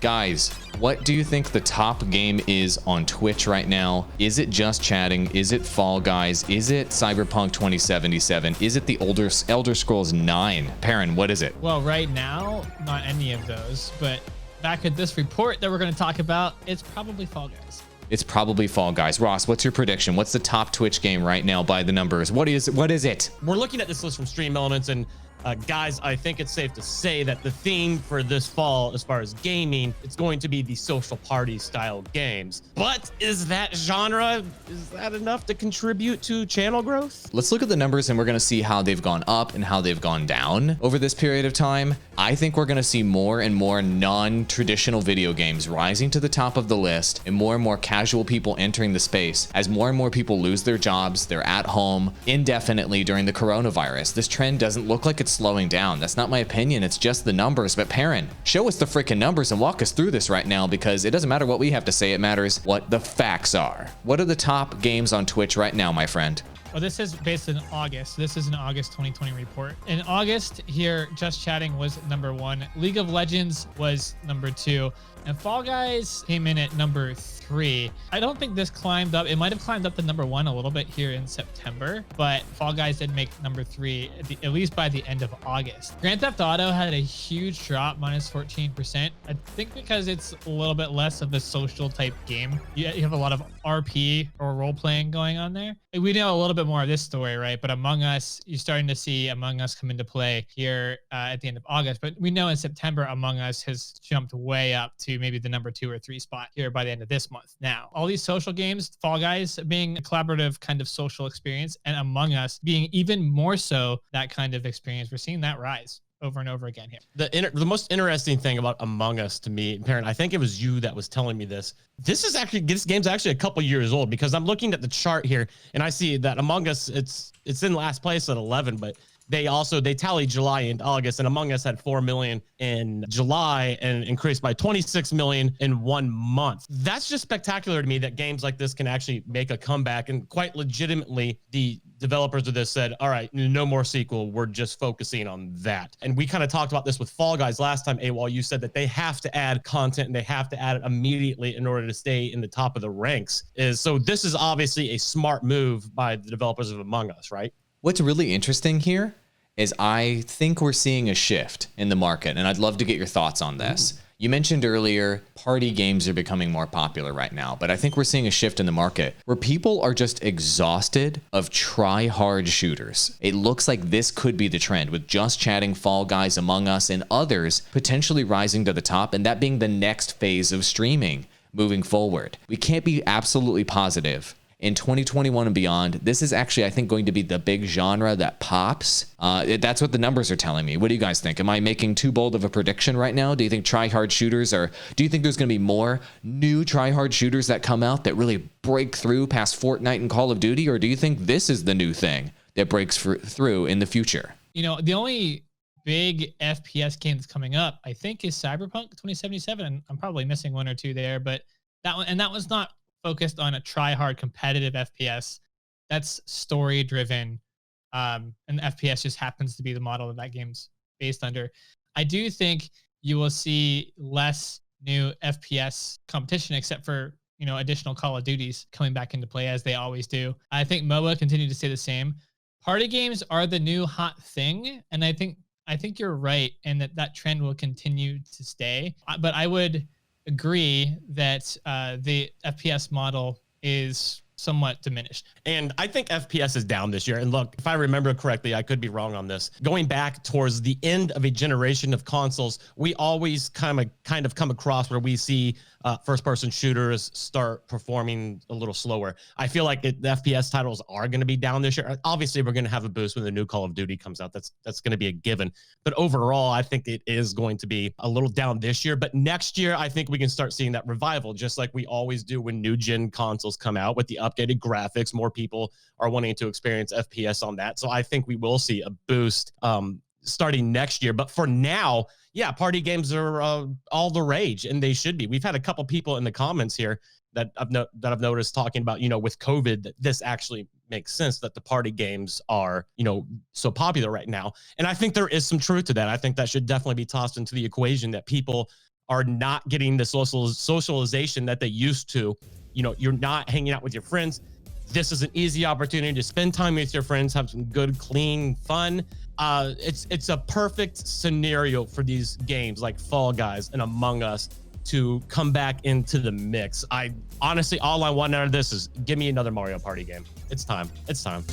Guys, what do you think the top game is on Twitch right now? Is it Just Chatting? Is it Fall Guys? Is it Cyberpunk 2077? Is it the Elder Scrolls 9? Perrin, what is it? Well, right now, not any of those, but back at this report that we're going to talk about, it's probably Fall Guys. It's probably Fall Guys. Ross, what's your prediction? What's the top Twitch game right now by the numbers? What is it? We're looking at this list from Stream Elements, and guys, I think it's safe to say that the theme for this fall, as far as gaming, it's going to be the social party style games. But is that genre, is that enough to contribute to channel growth? Let's look at the numbers and we're going to see how they've gone up and how they've gone down over this period of time. I think we're going to see more and more non-traditional video games rising to the top of the list and more casual people entering the space as more and more people lose their jobs. They're at home indefinitely during the coronavirus. This trend doesn't look like it's slowing down. That's not my opinion. It's just the numbers. But Perrin, show us the freaking numbers and walk us through this right now, because it doesn't matter what we have to say. It matters what the facts are. What are the top games on Twitch right now, my friend? Well, this is based in August. This is an August 2020 report. In August here, Just Chatting was #1. League of Legends was #2. And Fall Guys came in at #3. I don't think this climbed up. It might have climbed up to #1 a little bit here in September, but Fall Guys did make #3 at least by the end of August. Grand Theft Auto had a huge drop, -14%. I think because it's a little bit less of a social type game. You have a lot of RP or role playing going on there. We know a little bit more of this story, right? But Among Us, you're starting to see Among Us come into play here at the end of August. But we know in September, Among Us has jumped way up to maybe the #2 or 3 spot here by the end of this month. Now, all these social games, Fall Guys being a collaborative kind of social experience, and Among Us being even more so that kind of experience, we're seeing that rise over and over again here. The most interesting thing about Among Us to me, Perrin, I think it was you that was telling me this. This game's actually a couple years old, because I'm looking at the chart here and I see that Among Us, it's in last place at 11, but they tally July and August, and Among Us had 4 million in July and increased by 26 million in 1 month. That's just spectacular to me, that games like this can actually make a comeback. And quite legitimately, the developers of this said, all right, no more sequel. We're just focusing on that. And we kind of talked about this with Fall Guys last time, AWOL. You said that they have to add content and they have to add it immediately in order to stay in the top of the ranks. So this is obviously a smart move by the developers of Among Us, right? What's really interesting here is I think we're seeing a shift in the market, and I'd love to get your thoughts on this. You mentioned earlier, party games are becoming more popular right now, but I think we're seeing a shift in the market where people are just exhausted of try-hard shooters. It looks like this could be the trend, with Just Chatting, Fall Guys, Among Us, and others potentially rising to the top, and that being the next phase of streaming moving forward. We can't be absolutely positive. In 2021 and beyond, this is actually, I think, going to be the big genre that pops. That's what the numbers are telling me. What do you guys think? Am I making too bold of a prediction right now? Do you think try-hard shooters do you think there's going to be more new try-hard shooters that come out that really break through past Fortnite and Call of Duty? Or do you think this is the new thing that breaks through in the future? You know, the only big FPS game that's coming up, I think, is Cyberpunk 2077. I'm probably missing one or two there, but that one's not focused on a try-hard competitive FPS. That's story-driven, and FPS just happens to be the model that game's based under. I do think you will see less new FPS competition, except for, you know, additional Call of Duties coming back into play, as they always do. I think MOBA continue to stay the same. Party games are the new hot thing, and I think you're right, and that trend will continue to stay. But I would agree that the FPS model is somewhat diminished. And I think FPS is down this year. And look, if I remember correctly, I could be wrong on this. Going back towards the end of a generation of consoles, we always kind of come across where we see first-person shooters start performing a little slower. I feel like the FPS titles are going to be down this year. Obviously, we're going to have a boost when the new Call of Duty comes out. That's going to be a given. But overall, I think it is going to be a little down this year. But next year, I think we can start seeing that revival, just like we always do when new-gen consoles come out with the updated graphics. More people are wanting to experience FPS on that. So I think we will see a boost starting next year. But for now, yeah, party games are all the rage, and they should be. We've had a couple people in the comments here that I've noticed talking about, you know, with COVID, that this actually makes sense that the party games are, you know, so popular right now. And I think there is some truth to that. I think that should definitely be tossed into the equation, that people are not getting the socialization that they used to. You know, you're not hanging out with your friends. This is an easy opportunity to spend time with your friends, have some good, clean fun. It's a perfect scenario for these games like Fall Guys and Among Us to come back into the mix. I honestly, all I want out of this is give me another Mario Party game. It's time. It's time.